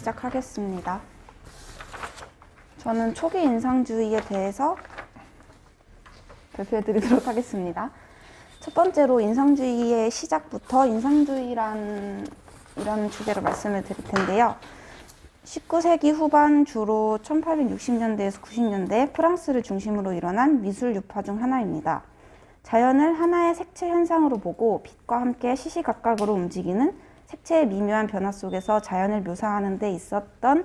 시작하겠습니다. 저는 초기 인상주의에 대해서 발표해 드리도록 하겠습니다. 첫 번째로 인상주의의 시작부터 인상주의란 이런 주제로 말씀을 드릴 텐데요. 19세기 후반 주로 1860년대에서 90년대 프랑스를 중심으로 일어난 미술 유파 중 하나입니다. 자연을 하나의 색채 현상으로 보고 빛과 함께 시시각각으로 움직이는 색채의 미묘한 변화 속에서 자연을 묘사하는 데 있었던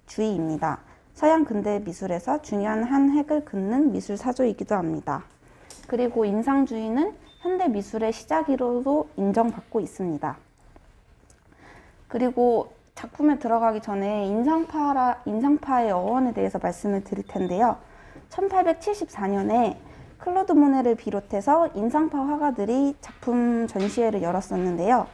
주의입니다. 서양 근대 미술에서 중요한 한 획을 긋는 미술 사조이기도 합니다. 그리고 인상주의는 현대 미술의 시작으로도 인정받고 있습니다. 그리고 작품에 들어가기 전에 인상파의 어원에 대해서 말씀을 드릴 텐데요. 1874년에 클로드 모네를 비롯해서 인상파 화가들이 작품 전시회를 열었었는데요.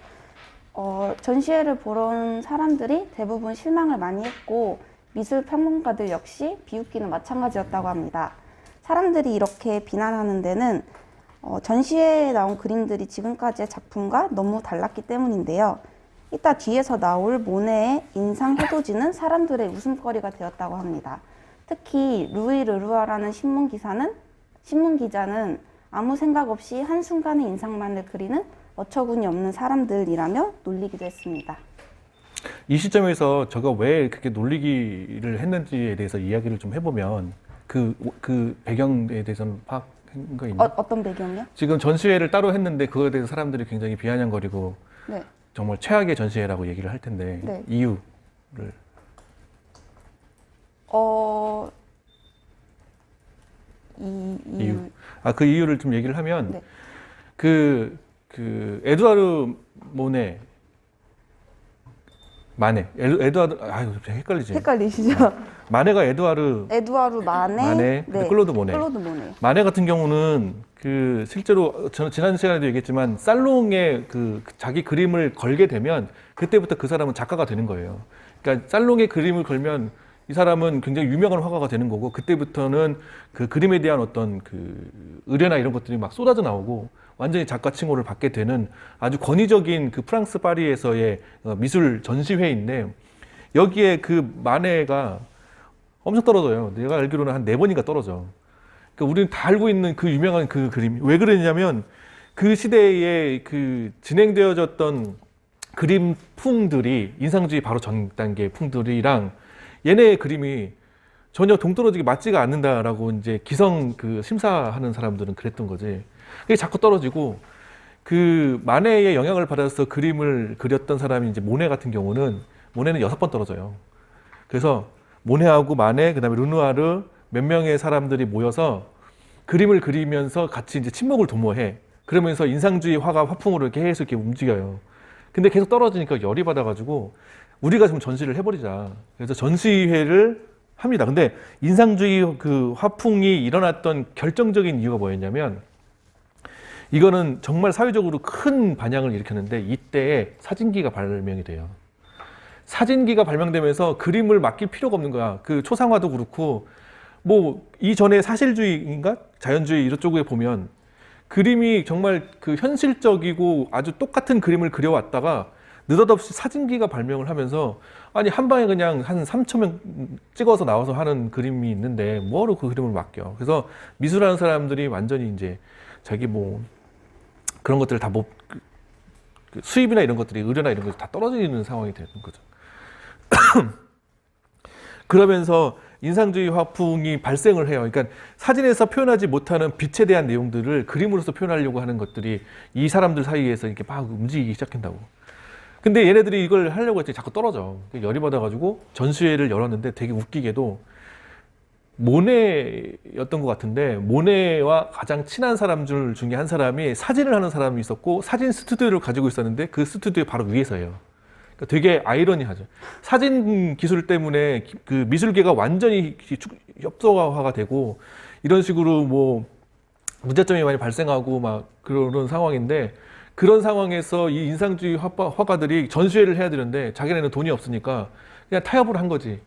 전시회를 보러 온 사람들이 대부분 실망을 많이 했고 미술 평론가들 역시 비웃기는 마찬가지였다고 합니다. 사람들이 이렇게 비난하는 데는 전시회에 나온 그림들이 지금까지의 작품과 너무 달랐기 때문인데요. 이따 뒤에서 나올 모네의 인상 해돋이는 사람들의 웃음거리가 되었다고 합니다. 특히 루이 르루아라는 신문 기자는 아무 생각 없이 한순간의 인상만을 그리는 어처구니 없는 사람들이라며 놀리기도 했습니다. 이 시점에서 저가 왜 그렇게 놀리기를 했는지에 대해서 이야기를 좀 해보면 그 배경에 대해서는 파악한 거 있나요? 어떤 배경이요? 지금 전시회를 따로 했는데 그거에 대해서 사람들이 굉장히 비아냥거리고 네. 정말 최악의 전시회라고 얘기를 할 텐데 네. 이유를 이유. 그 이유를 좀 얘기를 하면 네. 그 에드와르 모네 에드와르 헷갈리지? 헷갈리시죠? 마네가 에드와르 마네, 네. 클로드 모네. 마네 같은 경우는 실제로 저는 지난 시간에도 얘기했지만 살롱에 자기 그림을 걸게 되면 그때부터 그 사람은 작가가 되는 거예요. 그러니까 살롱에 그림을 걸면 이 사람은 굉장히 유명한 화가가 되는 거고 그때부터는 그 그림에 대한 어떤 의뢰나 이런 것들이 막 쏟아져 나오고 완전히 작가 칭호를 받게 되는 아주 권위적인 프랑스 파리에서의 미술 전시회인데 여기에 마네가 엄청 떨어져요. 내가 알기로는 한 4번인가 떨어져. 그러니까 우리는 다 알고 있는 유명한 그림. 왜 그러냐면 그 시대에 진행되어졌던 그림풍들이 인상주의 바로 전 단계 풍들이랑 얘네의 그림이 전혀 동떨어지게 맞지가 않는다라고 이제 기성 심사하는 사람들은 그랬던 거지. 그게 자꾸 떨어지고 마네의 영향을 받아서 그림을 그렸던 사람이 이제 모네 같은 경우는 모네는 6번 떨어져요. 그래서 모네하고 마네, 그다음에 르누아르 몇 명의 사람들이 모여서 그림을 그리면서 같이 이제 친목을 도모해. 그러면서 인상주의 화풍으로 이렇게 계속 이렇게 움직여요. 근데 계속 떨어지니까 열이 받아가지고 우리가 지금 전시를 해버리자. 그래서 전시회를 합니다. 근데 인상주의 화풍이 일어났던 결정적인 이유가 뭐였냐면 이거는 정말 사회적으로 큰 반향을 일으켰는데 이때에 사진기가 발명이 돼요. 사진기가 발명되면서 그림을 맡길 필요가 없는 거야. 초상화도 그렇고 뭐 이전에 사실주의인가 자연주의 이런 쪽에 보면 그림이 정말 현실적이고 아주 똑같은 그림을 그려왔다가 느닷없이 사진기가 발명을 하면서 아니 한 방에 그냥 한 3,000명 찍어서 나와서 하는 그림이 있는데 뭐하러 그 그림을 맡겨. 그래서 미술하는 사람들이 완전히 이제 자기 그런 것들을 다 수입이나 이런 것들이 의뢰나 이런 것들이 다 떨어지는 상황이 되는 거죠. 그러면서 인상주의 화풍이 발생을 해요. 그러니까 사진에서 표현하지 못하는 빛에 대한 내용들을 그림으로서 표현하려고 하는 것들이 이 사람들 사이에서 이렇게 막 움직이기 시작한다고. 근데 얘네들이 이걸 하려고 했더니 자꾸 떨어져. 열이 받아가지고 전시회를 열었는데 되게 웃기게도 모네였던 것 같은데 모네와 가장 친한 사람 중에 한 사람이 사진을 하는 사람이 있었고 사진 스튜디오를 가지고 있었는데 그 스튜디오 바로 위에서예요. 그러니까 되게 아이러니하죠. 사진 기술 때문에 미술계가 완전히 협소화가 되고 이런 식으로 문제점이 많이 발생하고 막 그런 상황인데 그런 상황에서 이 인상주의 화가들이 전시회를 해야 되는데 자기네는 돈이 없으니까 그냥 타협을 한 거지.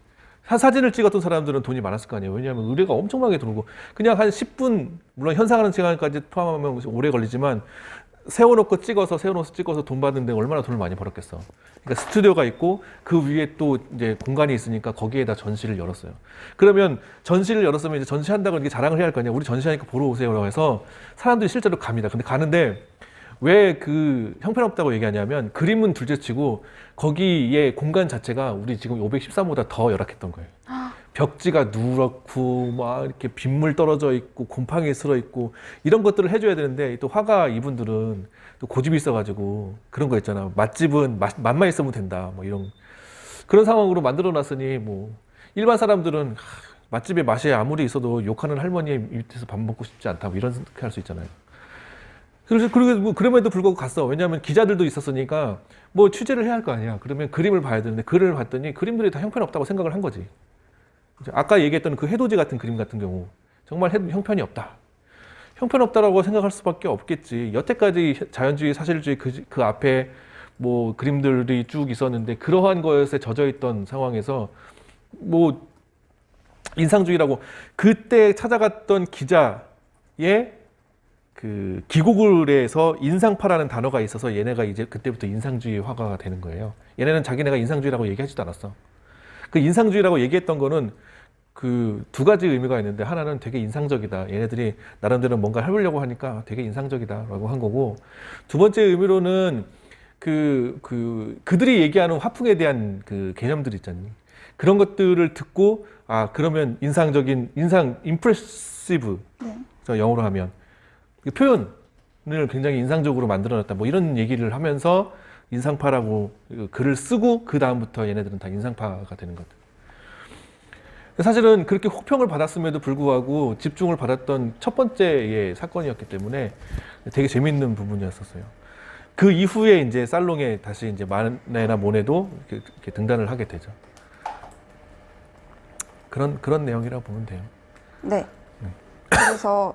사진을 찍었던 사람들은 돈이 많았을 거 아니에요. 왜냐하면 의뢰가 엄청나게 들어오고 그냥 한 10분, 물론 현상하는 시간까지 포함하면 오래 걸리지만 세워놓고 찍어서 돈 받는데 얼마나 돈을 많이 벌었겠어. 그러니까 스튜디오가 있고 그 위에 또 이제 공간이 있으니까 거기에다 전시를 열었어요. 그러면 전시를 열었으면 이제 전시한다고 이렇게 자랑을 해야 할 거 아니야. 우리 전시하니까 보러 오세요라고 해서 사람들이 실제로 갑니다. 근데 가는데 왜 그 형편없다고 얘기하냐면 그림은 둘째치고 거기에 공간 자체가 우리 지금 513보다 더 열악했던 거예요. 벽지가 누렇고 막 이렇게 빗물 떨어져 있고 곰팡이 슬어 있고 이런 것들을 해줘야 되는데 또 화가 이분들은 또 고집이 있어가지고 그런 거 있잖아. 맛집은 맛만 있으면 된다. 뭐 이런 그런 상황으로 만들어 놨으니 뭐 일반 사람들은 맛집에 맛이 아무리 있어도 욕하는 할머니 밑에서 밥 먹고 싶지 않다. 뭐 이런 생각할 수 있잖아요. 그래서 그리고 뭐 그럼에도 불구하고 갔어. 왜냐하면 기자들도 있었으니까 뭐 취재를 해야 할 거 아니야. 그러면 그림을 봐야 되는데 글을 봤더니 그림들이 다 형편없다고 생각을 한 거지. 아까 얘기했던 그 해돋이 같은 그림 같은 경우 정말 형편이 없다. 형편없다라고 생각할 수밖에 없겠지. 여태까지 자연주의, 사실주의 그 앞에 뭐 그림들이 쭉 있었는데 그러한 것에 젖어 있던 상황에서 뭐 인상주의라고 그때 찾아갔던 기자의 그 기고글에서 인상파라는 단어가 있어서 얘네가 이제 그때부터 인상주의 화가가 되는 거예요. 얘네는 자기네가 인상주의라고 얘기하지도 않았어. 그 인상주의라고 얘기했던 거는 그 두 가지 의미가 있는데 하나는 되게 인상적이다. 얘네들이 나름대로 뭔가 해보려고 하니까 되게 인상적이다라고 한 거고 두 번째 의미로는 그들이 얘기하는 화풍에 대한 그 개념들 있잖니. 그런 것들을 듣고 아 그러면 임프레시브 저 영어로 하면 그 표현을 굉장히 인상적으로 만들어놨다. 뭐 이런 얘기를 하면서 인상파라고 글을 쓰고 그 다음부터 얘네들은 다 인상파가 되는 거다. 사실은 그렇게 혹평을 받았음에도 불구하고 집중을 받았던 첫 번째의 사건이었기 때문에 되게 재밌는 부분이었었어요. 그 이후에 이제 살롱에 다시 이제 마네나 모네도 이렇게 등단을 하게 되죠. 그런 내용이라고 보면 돼요. 네. 그래서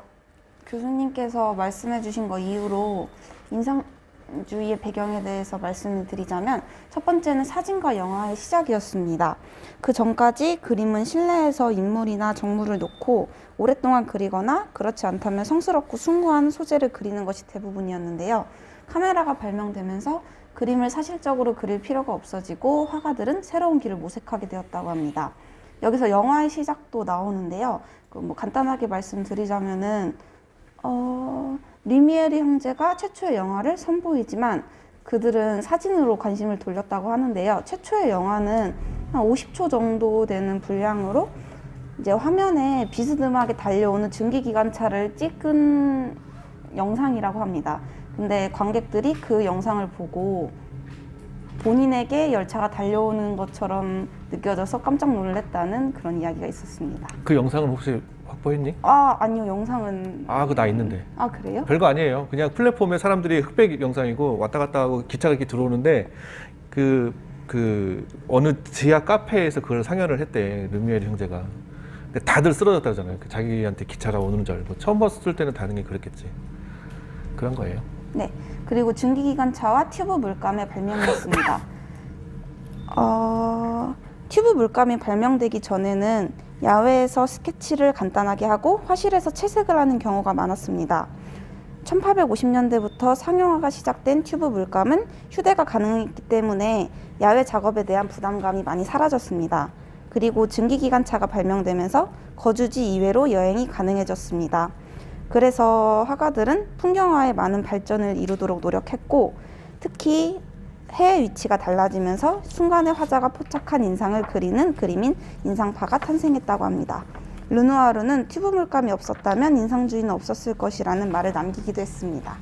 교수님께서 말씀해 주신 거 이후로 인상주의의 배경에 대해서 말씀을 드리자면 첫 번째는 사진과 영화의 시작이었습니다. 그 전까지 그림은 실내에서 인물이나 정물을 놓고 오랫동안 그리거나 그렇지 않다면 성스럽고 숭고한 소재를 그리는 것이 대부분이었는데요. 카메라가 발명되면서 그림을 사실적으로 그릴 필요가 없어지고 화가들은 새로운 길을 모색하게 되었다고 합니다. 여기서 영화의 시작도 나오는데요. 뭐 간단하게 말씀드리자면은 리미에르 형제가 최초의 영화를 선보이지만 그들은 사진으로 관심을 돌렸다고 하는데요. 최초의 영화는 한 50초 정도 되는 분량으로 이제 화면에 비스듬하게 달려오는 증기기관차를 찍은 영상이라고 합니다. 근데 관객들이 그 영상을 보고 본인에게 열차가 달려오는 것처럼 느껴져서 깜짝 놀랐다는 그런 이야기가 있었습니다. 그 영상은 혹시 확보했니? 아니요. 영상은 그거 나 있는데. 그래요? 별거 아니에요. 그냥 플랫폼에 사람들이 흑백 영상이고 왔다 갔다 하고 기차가 이렇게 들어오는데 그 어느 지하 카페에서 그걸 상연을 했대. 르미에르 형제가. 근데 다들 쓰러졌다잖아요. 자기한테 기차가 오는 줄 알고. 처음 봤을 때는 당연히 그랬겠지. 그런 거예요. 네. 그리고 증기기관차와 튜브 물감의 발명이었습니다. 튜브 물감이 발명되기 전에는 야외에서 스케치를 간단하게 하고 화실에서 채색을 하는 경우가 많았습니다. 1850년대부터 상용화가 시작된 튜브 물감은 휴대가 가능했기 때문에 야외 작업에 대한 부담감이 많이 사라졌습니다. 그리고 증기기관차가 발명되면서 거주지 이외로 여행이 가능해졌습니다. 그래서 화가들은 풍경화에 많은 발전을 이루도록 노력했고 특히 해의 위치가 달라지면서 순간의 화자가 포착한 인상을 그리는 그림인 인상파가 탄생했다고 합니다. 르누아르는 튜브 물감이 없었다면 인상주의는 없었을 것이라는 말을 남기기도 했습니다.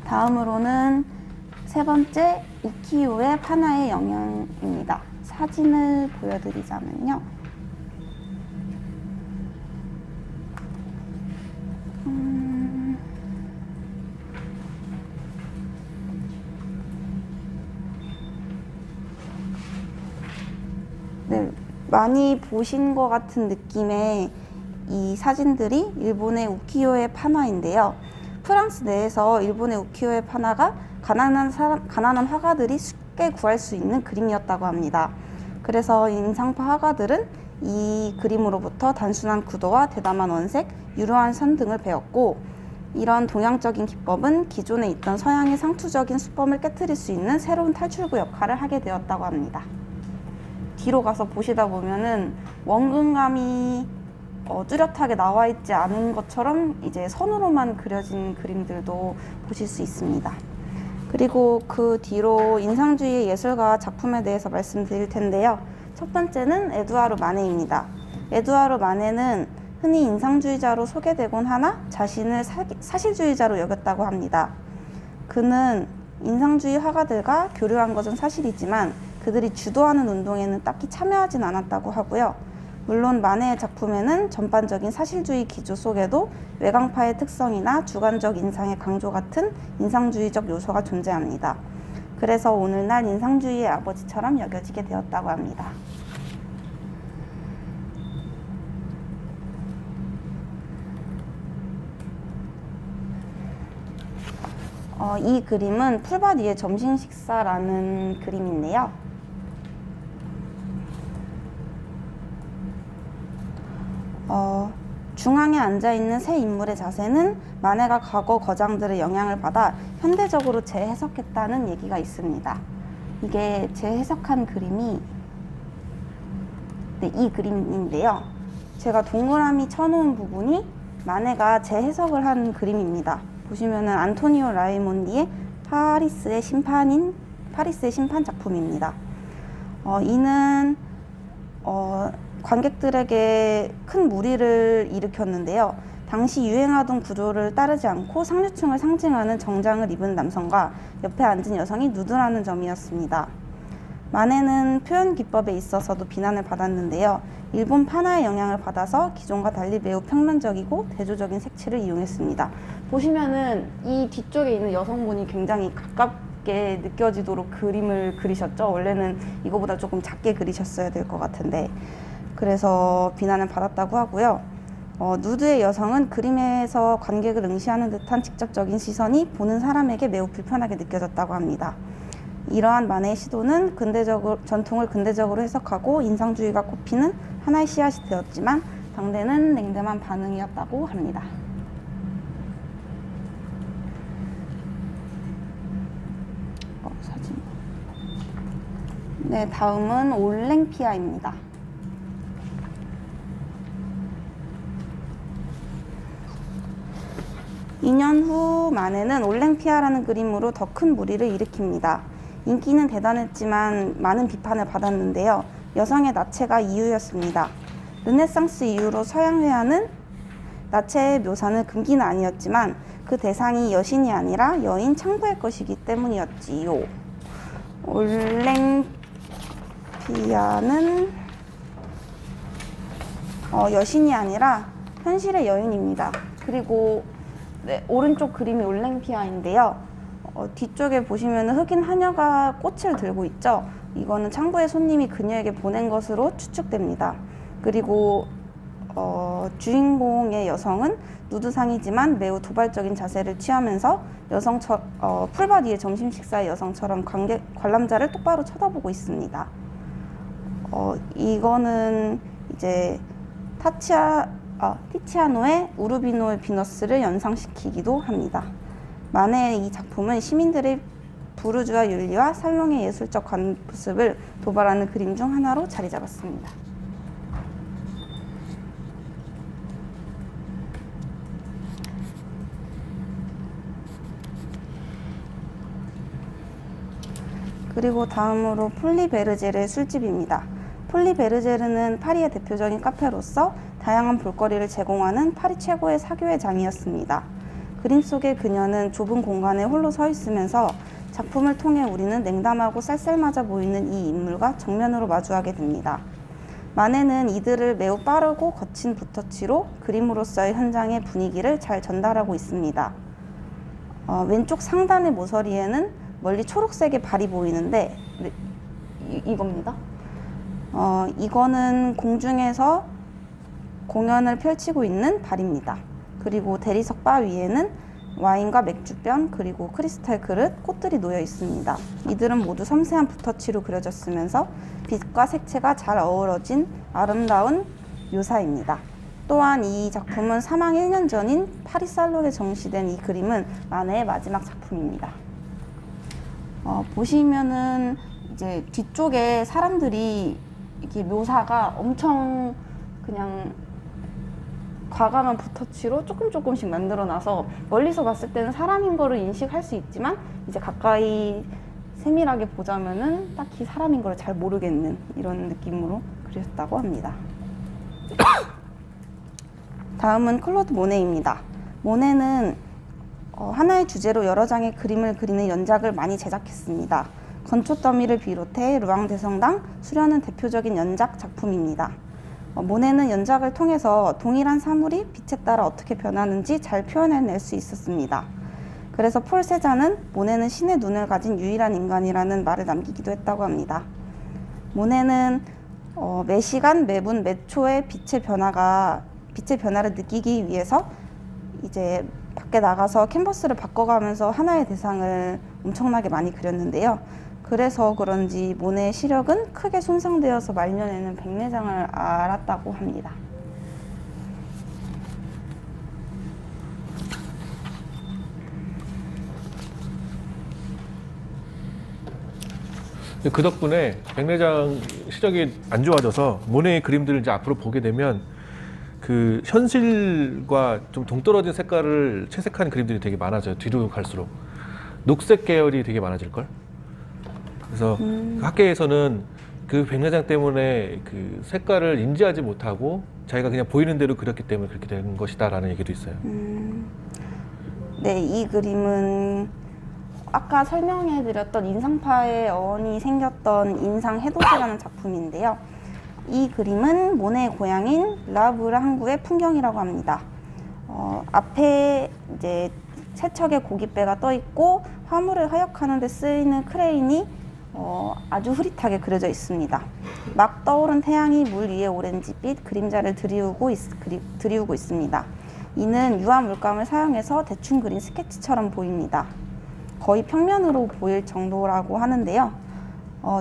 다음으로는 세 번째, 우키요의 파나의 영향입니다. 사진을 보여드리자면요. 네, 많이 보신 것 같은 느낌의 이 사진들이 일본의 우키요의 파나인데요. 프랑스 내에서 일본의 우키요의 파나가 가난한 화가들이 쉽게 구할 수 있는 그림이었다고 합니다. 그래서 인상파 화가들은 이 그림으로부터 단순한 구도와 대담한 원색, 유려한 선 등을 배웠고 이런 동양적인 기법은 기존에 있던 서양의 상투적인 수법을 깨트릴 수 있는 새로운 탈출구 역할을 하게 되었다고 합니다. 뒤로 가서 보시다 보면은 원근감이 뚜렷하게 나와 있지 않은 것처럼 이제 선으로만 그려진 그림들도 보실 수 있습니다. 그리고 그 뒤로 인상주의 예술가 작품에 대해서 말씀드릴 텐데요. 첫 번째는 에두아르 마네입니다. 에두아르 마네는 흔히 인상주의자로 소개되곤 하나 자신을 사실주의자로 여겼다고 합니다. 그는 인상주의 화가들과 교류한 것은 사실이지만 그들이 주도하는 운동에는 딱히 참여하진 않았다고 하고요. 물론 마네의 작품에는 전반적인 사실주의 기조 속에도 외광파의 특성이나 주관적 인상의 강조 같은 인상주의적 요소가 존재합니다. 그래서 오늘날 인상주의의 아버지처럼 여겨지게 되었다고 합니다. 이 그림은 풀밭 위의 점심 식사라는 그림인데요. 중앙에 앉아있는 세 인물의 자세는 마네가 과거 거장들의 영향을 받아 현대적으로 재해석했다는 얘기가 있습니다. 이게 재해석한 그림이 이 그림인데요. 제가 동그라미 쳐놓은 부분이 마네가 재해석을 한 그림입니다. 보시면은 안토니오 라이몬디의 파리스의 심판 작품입니다. 이는 관객들에게 큰 무리를 일으켰는데요. 당시 유행하던 구조를 따르지 않고 상류층을 상징하는 정장을 입은 남성과 옆에 앉은 여성이 누드라는 점이었습니다. 마네는 표현 기법에 있어서도 비난을 받았는데요. 일본 판화의 영향을 받아서 기존과 달리 매우 평면적이고 대조적인 색칠을 이용했습니다. 보시면은 이 뒤쪽에 있는 여성분이 굉장히 가깝게 느껴지도록 그림을 그리셨죠. 원래는 이거보다 조금 작게 그리셨어야 될 것 같은데, 그래서 비난을 받았다고 하고요. 누드의 여성은 그림에서 관객을 응시하는 듯한 직접적인 시선이 보는 사람에게 매우 불편하게 느껴졌다고 합니다. 이러한 마네의 시도는 전통을 근대적으로 해석하고 인상주의가 꼽히는 하나의 씨앗이 되었지만 당대는 냉담한 반응이었다고 합니다. 사진. 네, 다음은 올랭피아입니다. (2 년) 후 마네는 올랭피아라는 그림으로 더 큰 무리를 일으킵니다. 인기는 대단했지만 많은 비판을 받았는데요. 여성의 나체가 이유였습니다. 르네상스 이후로 서양 회화는 나체의 묘사는 금기는 아니었지만 그 대상이 여신이 아니라 여인 창부의 것이기 때문이었지요. 올랭피아는 여신이 아니라 현실의 여인입니다. 그리고 네, 오른쪽 그림이 올랭피아인데요. 뒤쪽에 보시면 흑인 하녀가 꽃을 들고 있죠. 이거는 창부의 손님이 그녀에게 보낸 것으로 추측됩니다. 그리고 주인공의 여성은 누드상이지만 매우 도발적인 자세를 취하면서 풀밭 위의 점심 식사의 여성처럼 관람자를 똑바로 쳐다보고 있습니다. 이거는 이제 티치아노의 우르비노의 비너스를 연상시키기도 합니다. 마네의 이 작품은 시민들의 부르주아 윤리와 살롱의 예술적 관습을 도발하는 그림 중 하나로 자리 잡았습니다. 그리고 다음으로 폴리 베르제르의 술집입니다. 폴리 베르제르는 파리의 대표적인 카페로서 다양한 볼거리를 제공하는 파리 최고의 사교의 장이었습니다. 그림 속의 그녀는 좁은 공간에 홀로 서 있으면서 작품을 통해 우리는 냉담하고 쌀쌀맞아 보이는 이 인물과 정면으로 마주하게 됩니다. 마네는 이들을 매우 빠르고 거친 붓터치로 그림으로서의 현장의 분위기를 잘 전달하고 있습니다. 왼쪽 상단의 모서리에는 멀리 초록색의 발이 보이는데 이겁니다. 이거는 공중에서 공연을 펼치고 있는 발입니다. 그리고 대리석 바 위에는 와인과 맥주병 그리고 크리스탈 그릇, 꽃들이 놓여 있습니다. 이들은 모두 섬세한 붓터치로 그려졌으면서 빛과 색채가 잘 어우러진 아름다운 묘사입니다. 또한 이 작품은 사망 1년 전인 파리 살롱에 전시된 이 그림은 마네의 마지막 작품입니다. 보시면은 이제 뒤쪽에 사람들이 이렇게 묘사가 엄청 그냥 과감한 붓터치로 조금씩 만들어놔서 멀리서 봤을 때는 사람인 거를 인식할 수 있지만 이제 가까이 세밀하게 보자면은 딱히 사람인 걸 잘 모르겠는 이런 느낌으로 그렸다고 합니다. 다음은 클로드 모네입니다. 모네는 하나의 주제로 여러 장의 그림을 그리는 연작을 많이 제작했습니다. 건초 더미를 비롯해 루앙 대성당, 수련은 대표적인 연작 작품입니다. 모네는 연작을 통해서 동일한 사물이 빛에 따라 어떻게 변하는지 잘 표현해낼 수 있었습니다. 그래서 폴 세자는 모네는 신의 눈을 가진 유일한 인간이라는 말을 남기기도 했다고 합니다. 모네는 매 시간, 매분, 매 초의 빛의 변화를 느끼기 위해서 이제 밖에 나가서 캔버스를 바꿔가면서 하나의 대상을 엄청나게 많이 그렸는데요. 그래서 그런지 모네의 시력은 크게 손상되어서 말년에는 백내장을 앓았다고 합니다. 그 덕분에 백내장 시력이 안 좋아져서 모네의 그림들을 이제 앞으로 보게 되면 그 현실과 좀 동떨어진 색깔을 채색한 그림들이 되게 많아져요. 뒤로 갈수록 녹색 계열이 되게 많아질 걸. 그래서 학계에서는 그 백내장 때문에 그 색깔을 인지하지 못하고 자기가 그냥 보이는 대로 그렸기 때문에 그렇게 된 것이다라는 얘기도 있어요. 네, 이 그림은 아까 설명해드렸던 인상파의 어원이 생겼던 인상해돋이라는 작품인데요. 이 그림은 모네의 고향인 라브르 항구의 풍경이라고 합니다. 앞에 이제 세척의 고깃배가 떠 있고 화물을 하역하는 데 쓰이는 크레인이 아주 흐릿하게 그려져 있습니다. 막 떠오른 태양이 물 위에 오렌지빛 그림자를 드리우고 있습니다. 이는 유화 물감을 사용해서 대충 그린 스케치처럼 보입니다. 거의 평면으로 보일 정도라고 하는데요.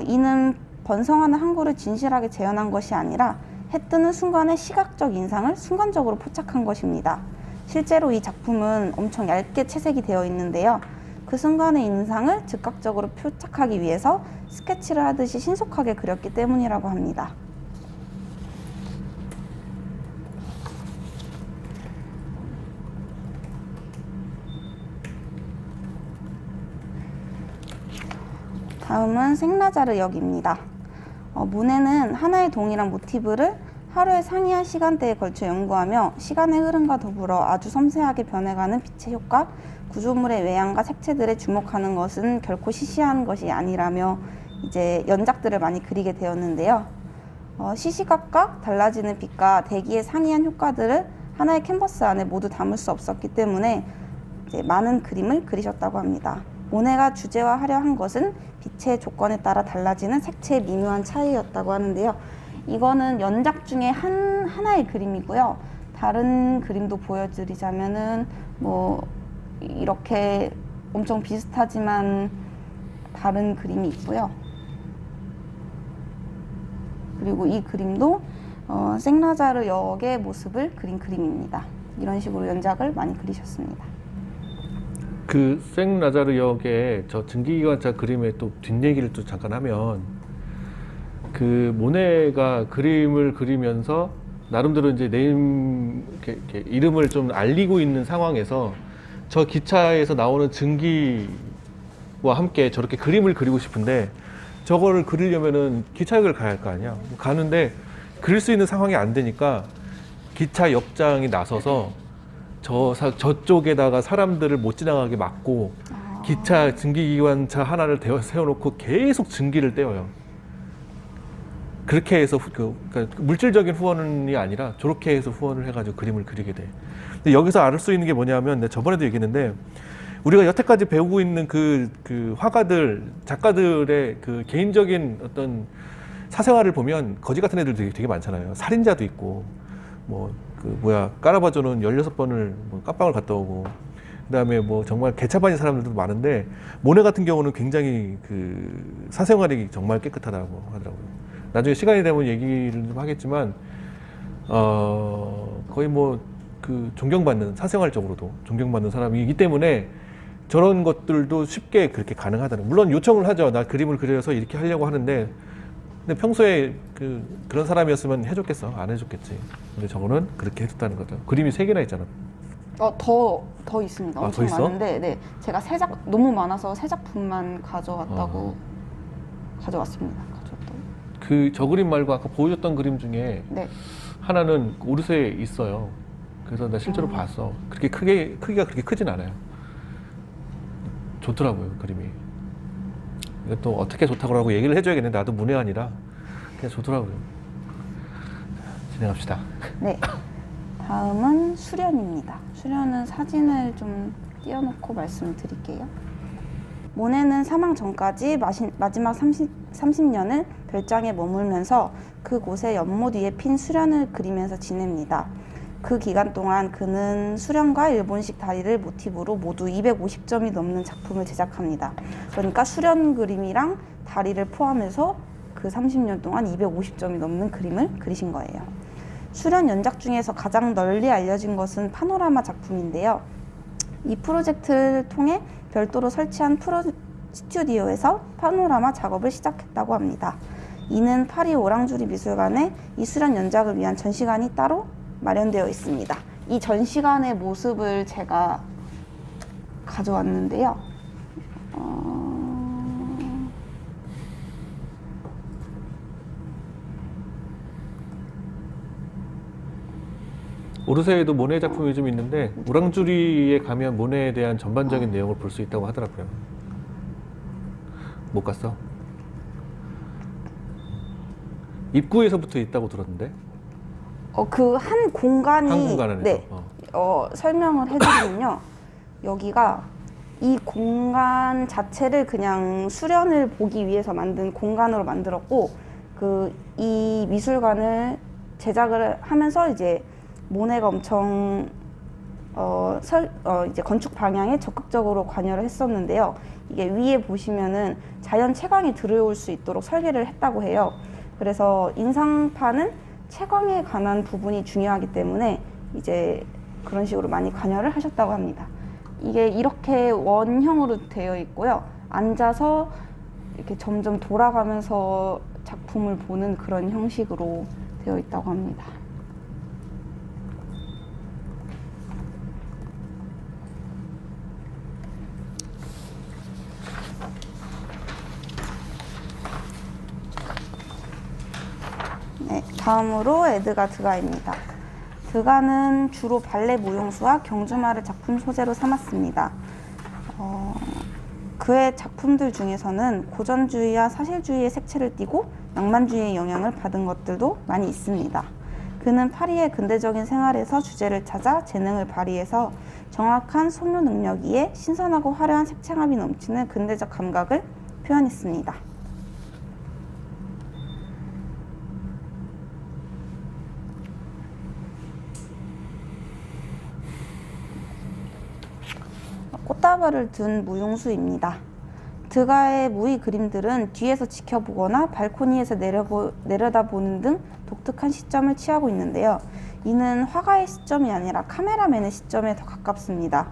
이는 번성하는 항구를 진실하게 재현한 것이 아니라 해 뜨는 순간의 시각적 인상을 순간적으로 포착한 것입니다. 실제로 이 작품은 엄청 얇게 채색이 되어 있는데요. 그 순간의 인상을 즉각적으로 포착하기 위해서 스케치를 하듯이 신속하게 그렸기 때문이라고 합니다. 다음은 생라자르 역입니다. 모네는 하나의 동일한 모티브를 하루의 상이한 시간대에 걸쳐 연구하며 시간의 흐름과 더불어 아주 섬세하게 변해가는 빛의 효과, 구조물의 외양과 색채들에 주목하는 것은 결코 시시한 것이 아니라며 이제 연작들을 많이 그리게 되었는데요. 시시각각 달라지는 빛과 대기의 상이한 효과들을 하나의 캔버스 안에 모두 담을 수 없었기 때문에 이제 많은 그림을 그리셨다고 합니다. 모네가 주제화하려 한 것은 빛의 조건에 따라 달라지는 색채의 미묘한 차이였다고 하는데요. 이거는 연작 중에 하나의 그림이고요. 다른 그림도 보여드리자면은 뭐 이렇게 엄청 비슷하지만 다른 그림이 있고요. 그리고 이 그림도 생라자르 역의 모습을 그린 그림입니다. 이런 식으로 연작을 많이 그리셨습니다. 그 생라자르 역의 저 증기기관차 그림의 또 뒷얘기를 또 잠깐 하면 그 모네가 그림을 그리면서 나름대로 이제 이렇게 이름을 좀 알리고 있는 상황에서 저 기차에서 나오는 증기와 함께 저렇게 그림을 그리고 싶은데 저거를 그리려면은 기차역을 가야 할 거 아니야. 가는데 그릴 수 있는 상황이 안 되니까 기차 역장이 나서서 저쪽에다가 사람들을 못 지나가게 막고 기차 증기기관차 하나를 세워놓고 계속 증기를 떼어요. 그렇게 해서 그러니까 물질적인 후원이 아니라 저렇게 해서 후원을 해가지고 그림을 그리게 돼. 근데 여기서 알 수 있는 게 뭐냐면 내가 저번에도 얘기했는데 우리가 여태까지 배우고 있는 그 화가들, 작가들의 그 개인적인 어떤 사생활을 보면 거지 같은 애들 되게 많잖아요. 살인자도 있고 까라바조는 16번을 깜빵을 갔다 오고 그다음에 정말 개차반인 사람들도 많은데 모네 같은 경우는 굉장히 그 사생활이 정말 깨끗하다고 하더라고요. 나중에 시간이 되면 얘기를 좀 하겠지만 거의 뭐 그 존경받는, 사생활적으로도 존경받는 사람이기 때문에 저런 것들도 쉽게 그렇게 가능하다는. 물론 요청을 하죠. 나 그림을 그려서 이렇게 하려고 하는데, 근데 평소에 그런 사람이었으면 해줬겠어? 안 해줬겠지. 근데 저거는 그렇게 해줬다는 거죠. 그림이 3개나 있잖아. 더 있습니다. 아, 엄청 더 있어? 많은데, 네. 제가 너무 많아서 3작품만 가져왔다고, 가져왔습니다. 저 그림 말고 아까 보여줬던 그림 중에 네. 하나는 오르세에 있어요. 그래서 나 실제로 봤어. 그렇게 크기가 그렇게 크진 않아요. 좋더라고요, 그림이. 이거 또 어떻게 좋다고 하고 얘기를 해줘야겠는데, 나도 문외한이라 그냥 좋더라고요. 진행합시다. 네. 다음은 수련입니다. 수련은 사진을 좀 띄워놓고 말씀을 드릴게요. 모네는 사망 전까지 마지막 30년을 별장에 머물면서 그곳의 연못 위에 핀 수련을 그리면서 지냅니다. 그 기간 동안 그는 수련과 일본식 다리를 모티브로 모두 250점이 넘는 작품을 제작합니다. 그러니까 수련 그림이랑 다리를 포함해서 그 30년 동안 250점이 넘는 그림을 그리신 거예요. 수련 연작 중에서 가장 널리 알려진 것은 파노라마 작품인데요. 이 프로젝트를 통해 별도로 설치한 스튜디오에서 파노라마 작업을 시작했다고 합니다. 이는 파리 오랑주리 미술관에 이 수련 연작을 위한 전시관이 따로 마련되어 있습니다. 이 전시관의 모습을 제가 가져왔는데요. 오르세에도 모네 작품이 좀 있는데, 오랑주리에 가면 모네에 대한 전반적인 내용을 볼 수 있다고 하더라고요. 못 갔어? 입구에서부터 있다고 들었는데? 그 한 공간이 한 공간 안에서? 네, 설명을 해드리면요. 여기가 이 공간 자체를 그냥 수련을 보기 위해서 만든 공간으로 만들었고, 이 미술관을 제작을 하면서 이제 모네가 엄청 이제 건축 방향에 적극적으로 관여를 했었는데요. 이게 위에 보시면은 자연 채광이 들어올 수 있도록 설계를 했다고 해요. 그래서 인상파는 채광에 관한 부분이 중요하기 때문에 이제 그런 식으로 많이 관여를 하셨다고 합니다. 이게 이렇게 원형으로 되어 있고요. 앉아서 이렇게 점점 돌아가면서 작품을 보는 그런 형식으로 되어 있다고 합니다. 네, 다음으로 에드가 드가입니다. 드가는 주로 발레 무용수와 경주마를 작품 소재로 삼았습니다. 그의 작품들 중에서는 고전주의와 사실주의의 색채를 띠고 낭만주의의 영향을 받은 것들도 많이 있습니다. 그는 파리의 근대적인 생활에서 주제를 찾아 재능을 발휘해서 정확한 소묘 능력이에 신선하고 화려한 색채감이 넘치는 근대적 감각을 표현했습니다. 꽃다발을 든 무용수입니다. 드가의 무의 그림들은 뒤에서 지켜보거나 발코니에서 내려다보는 등 독특한 시점을 취하고 있는데요. 이는 화가의 시점이 아니라 카메라맨의 시점에 더 가깝습니다.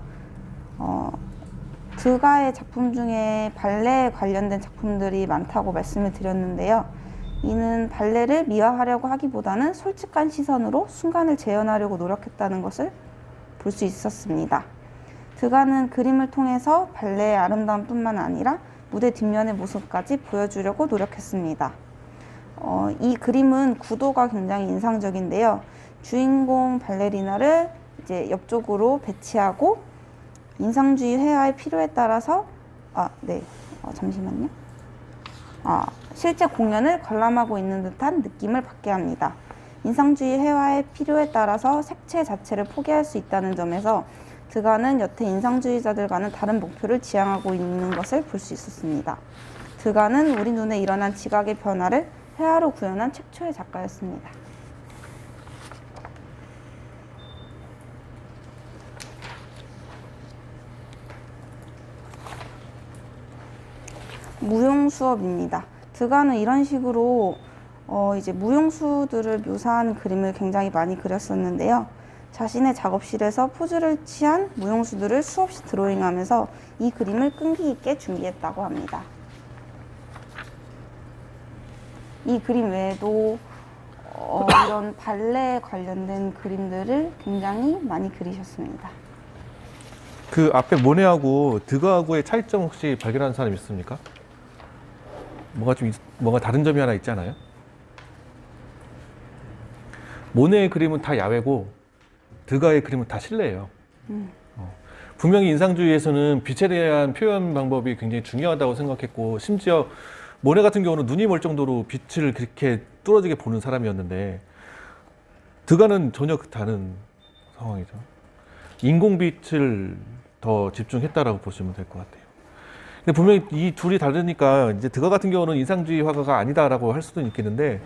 드가의 작품 중에 발레에 관련된 작품들이 많다고 말씀을 드렸는데요. 이는 발레를 미화하려고 하기보다는 솔직한 시선으로 순간을 재현하려고 노력했다는 것을 볼 수 있었습니다. 드가는 그림을 통해서 발레의 아름다움뿐만 아니라 무대 뒷면의 모습까지 보여주려고 노력했습니다. 이 그림은 구도가 굉장히 인상적인데요. 주인공 발레리나를 이제 옆쪽으로 배치하고 인상주의 회화의 필요에 따라서 잠시만요. 실제 공연을 관람하고 있는 듯한 느낌을 받게 합니다. 인상주의 회화의 필요에 따라서 색채 자체를 포기할 수 있다는 점에서 드가는 여태 인상주의자들과는 다른 목표를 지향하고 있는 것을 볼 수 있었습니다. 드가는 우리 눈에 일어난 지각의 변화를 회화로 구현한 최초의 작가였습니다. 무용 수업입니다. 드가는 이런 식으로 이제 무용수들을 묘사한 그림을 굉장히 많이 그렸었는데요. 자신의 작업실에서 포즈를 취한 무용수들을 수없이 드로잉하면서 이 그림을 끈기 있게 준비했다고 합니다. 이 그림 외에도 이런 발레에 관련된 그림들을 굉장히 많이 그리셨습니다. 그 앞에 모네하고 드가하고의 차이점 혹시 발견하는 사람 있습니까? 뭔가 다른 점이 하나 있지 않아요? 모네의 그림은 다 야외고 드가의 그림은 다 실내예요. 분명히 인상주의에서는 빛에 대한 표현 방법이 굉장히 중요하다고 생각했고, 심지어 모네 같은 경우는 눈이 멀 정도로 빛을 그렇게 뚫어지게 보는 사람이었는데, 드가는 전혀 다른 상황이죠. 인공빛을 더 집중했다라고 보시면 될 것 같아요. 근데 분명히 이 둘이 다르니까 이제 드가 같은 경우는 인상주의 화가가 아니다라고 할 수도 있겠는데,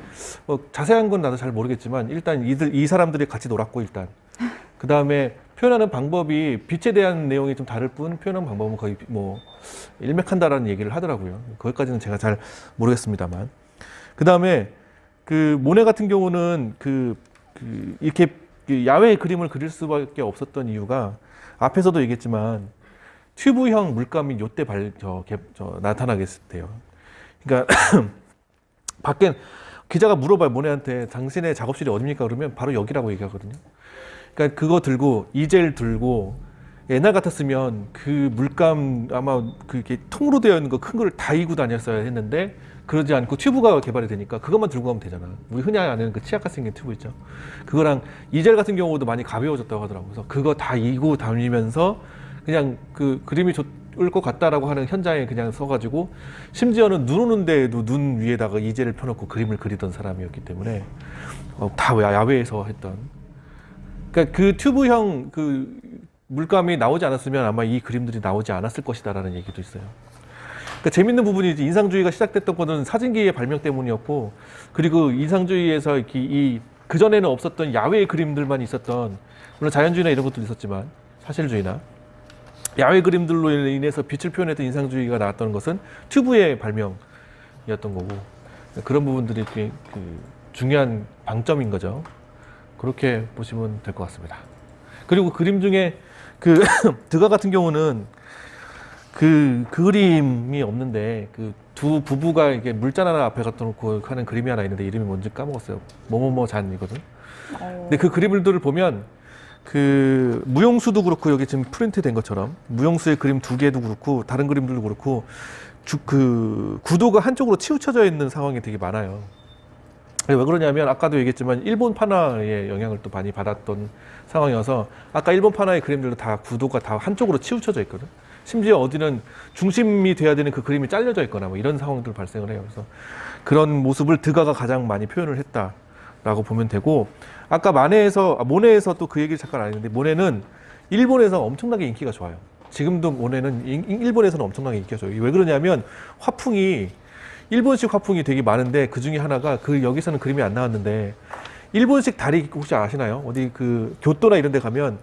자세한 건 나도 잘 모르겠지만 일단 이 사람들이 같이 놀았고, 일단 그 다음에 표현하는 방법이 빛에 대한 내용이 좀 다를 뿐 표현하는 방법은 거의 뭐 일맥한다라는 얘기를 하더라고요. 거기까지는 제가 잘 모르겠습니다만. 그 다음에 그 모네 같은 경우는 이렇게 야외 그림을 그릴 수밖에 없었던 이유가 앞에서도 얘기했지만 튜브형 물감이 요때 나타나게 돼요. 그러니까 밖에 기자가 물어봐요. 모네한테 당신의 작업실이 어디입니까? 그러면 바로 여기라고 얘기하거든요. 그러니까 그거 들고 이젤 들고 옛날 같았으면 그 물감 아마 그게 통으로 되어 있는 거 큰 거를 다 이고 다녔어야 했는데 그러지 않고 튜브가 개발이 되니까 그것만 들고 가면 되잖아. 우리 흔히 아는 그 치약같이 생긴 튜브 있죠. 그거랑 이젤 같은 경우도 많이 가벼워졌다고 하더라고요. 그래서 그거 다 이고 다니면서 그냥 그 그림이 좋을 것 같다라고 하는 현장에 그냥 서가지고 심지어는 눈 오는 데에도 눈 위에다가 이젤을 펴놓고 그림을 그리던 사람이었기 때문에 다 야외에서 했던. 그러니까 그 튜브형 그 물감이 나오지 않았으면 아마 이 그림들이 나오지 않았을 것이다라는 얘기도 있어요. 그러니까 재밌는 부분이 인상주의가 시작됐던 것은 사진기의 발명 때문이었고, 그리고 인상주의에서 그 전에는 없었던 야외 그림들만 있었던, 물론 자연주의나 이런 것도 있었지만 사실주의나 야외 그림들로 인해서 빛을 표현했던 인상주의가 나왔던 것은 튜브의 발명이었던 거고, 그런 부분들이 꽤 중요한 방점인 거죠. 그렇게 보시면 될 것 같습니다. 그리고 그림 중에 드가 같은 경우는 그 그림이 없는데 그 두 부부가 이게 물잔 하나 앞에 갖다 놓고 하는 그림이 하나 있는데 이름이 뭔지 까먹었어요. 뭐뭐뭐 잔이거든. 근데 그 그림들을 보면 그 무용수도 그렇고 여기 지금 프린트된 것처럼 무용수의 그림 두 개도 그렇고 다른 그림들도 그렇고 그 구도가 한쪽으로 치우쳐져 있는 상황이 되게 많아요. 왜 그러냐면 아까도 얘기했지만 일본 판화의 영향을 또 많이 받았던 상황이어서 아까 일본 판화의 그림들도 다 구도가 다 한쪽으로 치우쳐져 있거든. 심지어 어디는 중심이 돼야 되는 그 그림이 잘려져 있거나 뭐 이런 상황들 발생을 해요. 그래서 그런 모습을 드가가 가장 많이 표현을 했다라고 보면 되고, 아까 모네에서 또 그 얘기를 잠깐 안 했는데, 모네는 일본에서 엄청나게 인기가 좋아요. 지금도 모네는 일본에서는 엄청나게 인기가 좋아요. 왜 그러냐면 화풍이 일본식 화풍이 되게 많은데 그 중에 하나가 여기서는 그림이 안 나왔는데 일본식 다리 혹시 아시나요? 어디 그 교토나 이런 데 가면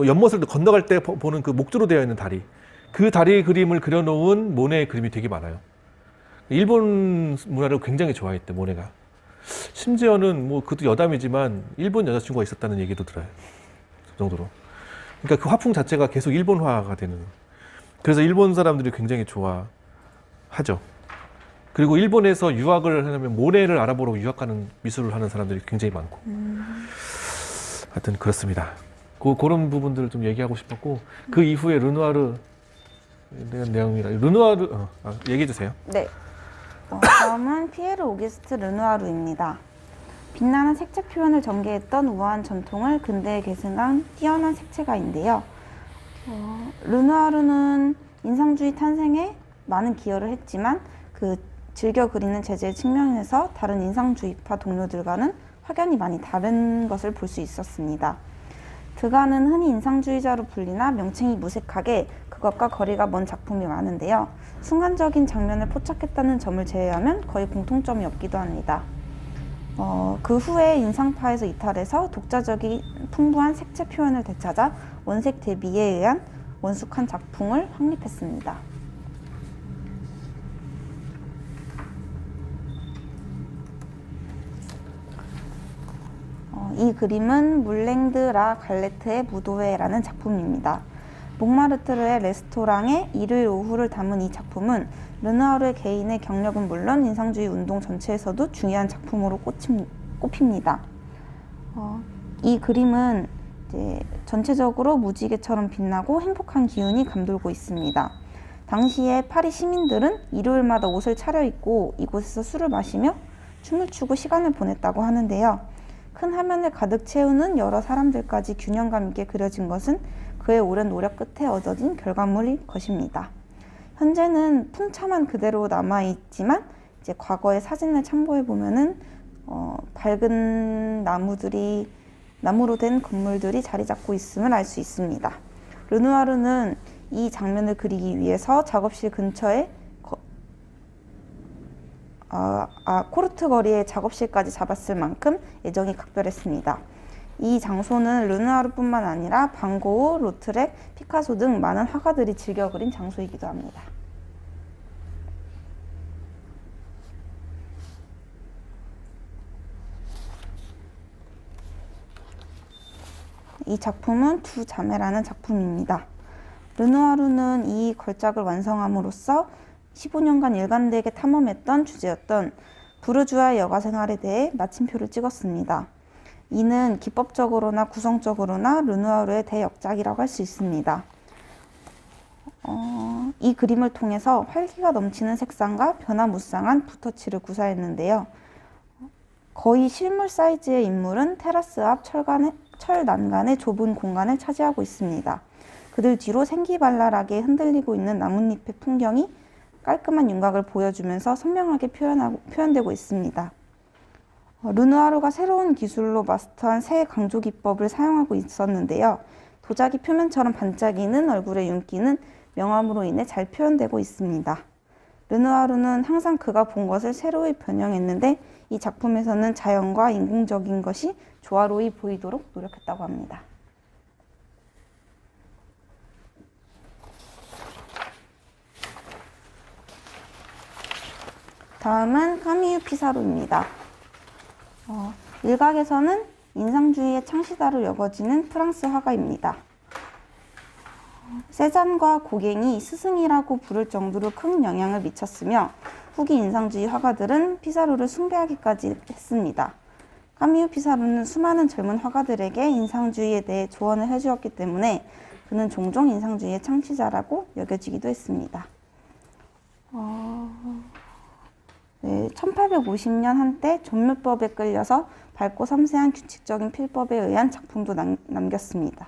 연못을 건너갈 때 보는 그 목조로 되어 있는 다리, 그 다리 그림을 그려놓은 모네의 그림이 되게 많아요. 일본 문화를 굉장히 좋아했대, 모네가. 심지어는 뭐 그것도 여담이지만 일본 여자친구가 있었다는 얘기도 들어요. 그 정도로. 그러니까 그 화풍 자체가 계속 일본화가 되는. 그래서 일본 사람들이 굉장히 좋아하죠. 그리고 일본에서 유학을 하려면 모네를 알아보러 유학하는 미술을 하는 사람들이 굉장히 많고. 하여튼 그렇습니다. 그런 부분들을 좀 얘기하고 싶었고, 그 이후에 르누아르 내용이라 르누아르 얘기해 주세요. 네. 다음은 피에르 오기스트 르누아르입니다. 빛나는 색채 표현을 전개했던 우아한 전통을 근대에 계승한 뛰어난 색채가인데요. 르누아르는 인상주의 탄생에 많은 기여를 했지만 즐겨 그리는 재질 측면에서 다른 인상주의파 동료들과는 확연히 많이 다른 것을 볼 수 있었습니다. 드가는 흔히 인상주의자로 불리나 명칭이 무색하게 그것과 거리가 먼 작품이 많은데요. 순간적인 장면을 포착했다는 점을 제외하면 거의 공통점이 없기도 합니다. 그 후에 인상파에서 이탈해서 독자적인 풍부한 색채 표현을 되찾아 원색 대비에 의한 원숙한 작품을 확립했습니다. 이 그림은 물랭드 라 갈레트의 무도회라는 작품입니다. 몽마르트르의 레스토랑의 일요일 오후를 담은 이 작품은 르누아르의 개인의 경력은 물론 인상주의 운동 전체에서도 중요한 작품으로 꼽힙니다. 이 그림은 이제 전체적으로 무지개처럼 빛나고 행복한 기운이 감돌고 있습니다. 당시에 파리 시민들은 일요일마다 옷을 차려입고 이곳에서 술을 마시며 춤을 추고 시간을 보냈다고 하는데요. 큰 화면을 가득 채우는 여러 사람들까지 균형감 있게 그려진 것은 그의 오랜 노력 끝에 얻어진 결과물일 것입니다. 현재는 풍차만 그대로 남아있지만 이제 과거의 사진을 참고해 보면은 밝은 나무로 된 건물들이 자리 잡고 있음을 알 수 있습니다. 르누아르는 이 장면을 그리기 위해서 작업실 근처에 코르트 거리에 작업실까지 잡았을 만큼 애정이 각별했습니다. 이 장소는 르누아르뿐만 아니라 방고우, 로트렉, 피카소 등 많은 화가들이 즐겨 그린 장소이기도 합니다. 이 작품은 두 자매라는 작품입니다. 르누아르는 이 걸작을 완성함으로써 15년간 일관되게 탐험했던 주제였던 부르주아의 여가 생활에 대해 마침표를 찍었습니다. 이는 기법적으로나 구성적으로나 르누아르의 대역작이라고 할 수 있습니다. 이 그림을 통해서 활기가 넘치는 색상과 변화무쌍한 붓터치를 구사했는데요. 거의 실물 사이즈의 인물은 테라스 앞 철 난간의 좁은 공간을 차지하고 있습니다. 그들 뒤로 생기발랄하게 흔들리고 있는 나뭇잎의 풍경이 깔끔한 윤곽을 보여주면서 선명하게 표현되고 있습니다. 르누아르가 새로운 기술로 마스터한 새 강조 기법을 사용하고 있었는데요. 도자기 표면처럼 반짝이는 얼굴의 윤기는 명암으로 인해 잘 표현되고 있습니다. 르누아르는 항상 그가 본 것을 새로이 변형했는데 이 작품에서는 자연과 인공적인 것이 조화로이 보이도록 노력했다고 합니다. 다음은 카미유 피사로입니다. 일각에서는 인상주의의 창시자로 여겨지는 프랑스 화가입니다. 세잔과 고갱이 스승이라고 부를 정도로 큰 영향을 미쳤으며 후기 인상주의 화가들은 피사로를 숭배하기까지 했습니다. 카미유 피사로는 수많은 젊은 화가들에게 인상주의에 대해 조언을 해주었기 때문에 그는 종종 인상주의의 창시자라고 여겨지기도 했습니다. 1850년 한때 전묘법에 끌려서 밝고 섬세한 규칙적인 필법에 의한 작품도 남겼습니다.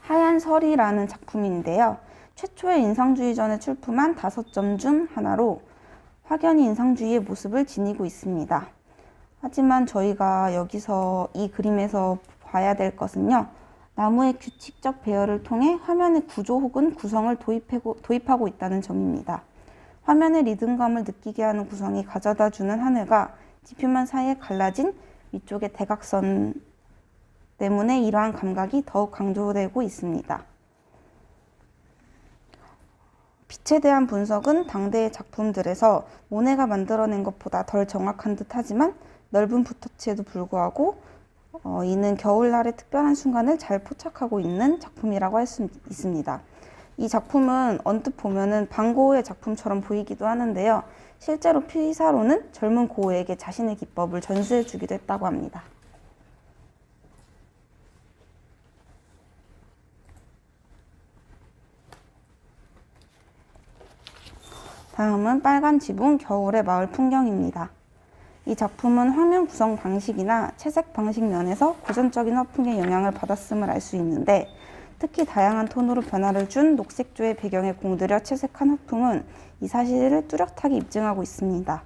하얀 설이라는 작품인데요. 최초의 인상주의전에 출품한 5점 중 하나로 확연히 인상주의의 모습을 지니고 있습니다. 하지만 저희가 여기서 이 그림에서 봐야 될 것은요. 나무의 규칙적 배열을 통해 화면의 구조 혹은 구성을 도입하고 있다는 점입니다. 화면의 리듬감을 느끼게 하는 구성이 가져다주는 하늘과 지표면 사이에 갈라진 위쪽의 대각선 때문에 이러한 감각이 더욱 강조되고 있습니다. 빛에 대한 분석은 당대의 작품들에서 모네가 만들어낸 것보다 덜 정확한 듯 하지만 넓은 붓터치에도 불구하고 이는 겨울날의 특별한 순간을 잘 포착하고 있는 작품이라고 할 수 있습니다. 이 작품은 언뜻 보면은 방고우의 작품처럼 보이기도 하는데요. 실제로 피사로는 젊은 고우에게 자신의 기법을 전수해 주기도 했다고 합니다. 다음은 빨간 지붕 겨울의 마을 풍경입니다. 이 작품은 화면 구성 방식이나 채색 방식 면에서 고전적인 화풍의 영향을 받았음을 알 수 있는데 특히 다양한 톤으로 변화를 준 녹색조의 배경에 공들여 채색한 화풍은 이 사실을 뚜렷하게 입증하고 있습니다.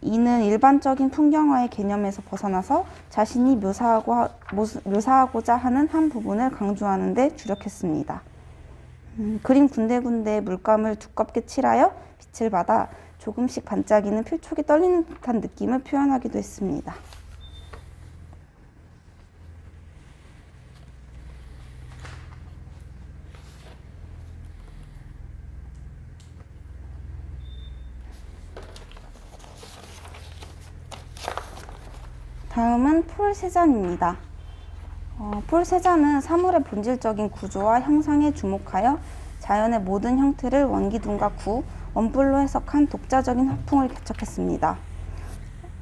이는 일반적인 풍경화의 개념에서 벗어나서 자신이 묘사하고자 하는 한 부분을 강조하는 데 주력했습니다. 그림 군데군데 물감을 두껍게 칠하여 빛을 받아 조금씩 반짝이는 필촉이 떨리는 듯한 느낌을 표현하기도 했습니다. 다음은 폴세잔입니다. 폴세잔은 사물의 본질적인 구조와 형상에 주목하여 자연의 모든 형태를 원기둥과 구, 원뿔로 해석한 독자적인 화풍을 개척했습니다.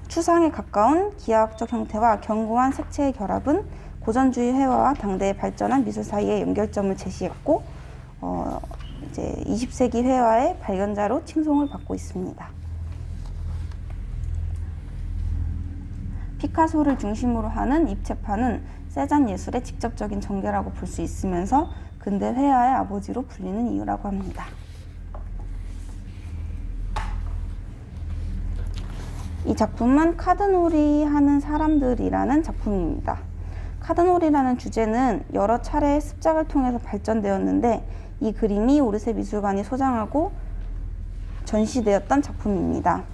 추상에 가까운 기하학적 형태와 견고한 색채의 결합은 고전주의 회화와 당대의 발전한 미술 사이의 연결점을 제시했고 이제 20세기 회화의 발견자로 칭송을 받고 있습니다. 피카소를 중심으로 하는 입체파는 세잔 예술의 직접적인 전개라고 볼 수 있으면서 근대 회화의 아버지로 불리는 이유라고 합니다. 이 작품은 카드놀이 하는 사람들이라는 작품입니다. 카드놀이라는 주제는 여러 차례의 습작을 통해서 발전되었는데 이 그림이 오르세 미술관이 소장하고 전시되었던 작품입니다.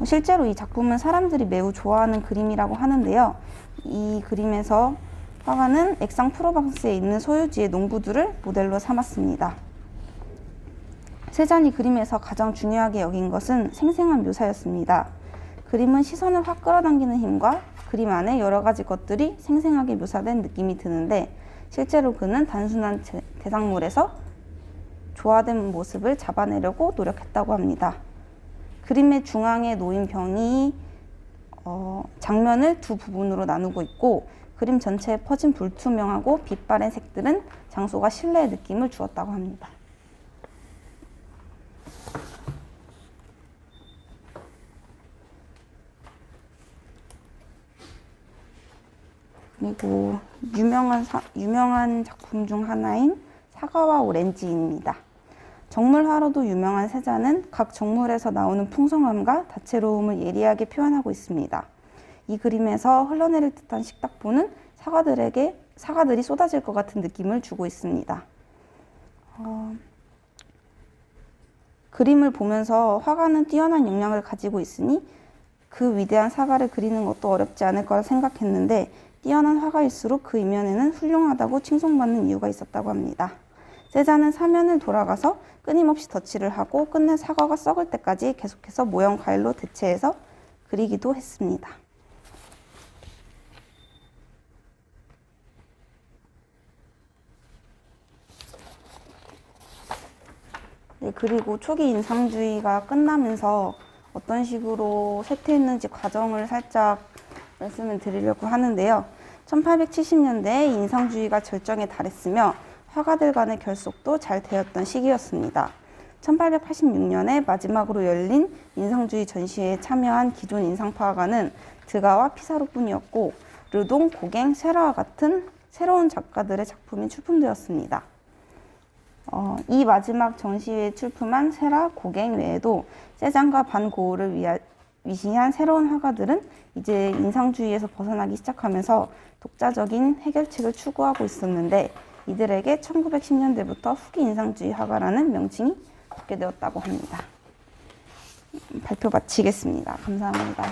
실제로 이 작품은 사람들이 매우 좋아하는 그림이라고 하는데요. 이 그림에서 화가는 액상-프로방스에 있는 소유지의 농부들을 모델로 삼았습니다. 세잔이 그림에서 가장 중요하게 여긴 것은 생생한 묘사였습니다. 그림은 시선을 확 끌어당기는 힘과 그림 안에 여러 가지 것들이 생생하게 묘사된 느낌이 드는데 실제로 그는 단순한 대상물에서 조화된 모습을 잡아내려고 노력했다고 합니다. 그림의 중앙에 놓인 병이 장면을 두 부분으로 나누고 있고 그림 전체에 퍼진 불투명하고 빛바랜 색들은 장소가 실내의 느낌을 주었다고 합니다. 그리고 유명한 작품 중 하나인 사과와 오렌지입니다. 정물화로도 유명한 세잔은 각 정물에서 나오는 풍성함과 다채로움을 예리하게 표현하고 있습니다. 이 그림에서 흘러내릴 듯한 식탁보는 사과들이 쏟아질 것 같은 느낌을 주고 있습니다. 그림을 보면서 화가는 뛰어난 역량을 가지고 있으니 그 위대한 사과를 그리는 것도 어렵지 않을 거라 생각했는데 뛰어난 화가일수록 그 이면에는 훌륭하다고 칭송받는 이유가 있었다고 합니다. 세잔은 사면을 돌아가서 끊임없이 덧칠을 하고 끝내 사과가 썩을 때까지 계속해서 모형 과일로 대체해서 그리기도 했습니다. 네, 그리고 초기 인상주의가 끝나면서 어떤 식으로 쇠퇴했는지 과정을 살짝 말씀을 드리려고 하는데요. 1870년대에 인상주의가 절정에 달했으며 화가들 간의 결속도 잘 되었던 시기였습니다. 1886년에 마지막으로 열린 인상주의 전시회에 참여한 기존 인상파 화가는 드가와 피사로뿐이었고 르동, 고갱, 세라와 같은 새로운 작가들의 작품이 출품되었습니다. 이 마지막 전시회에 출품한 세라, 고갱 외에도 세잔과 반 고흐를 위시한 새로운 화가들은 이제 인상주의에서 벗어나기 시작하면서 독자적인 해결책을 추구하고 있었는데 이들에게 1910년대부터 후기 인상주의 화가라는 명칭이 붙게 되었다고 합니다. 발표 마치겠습니다. 감사합니다.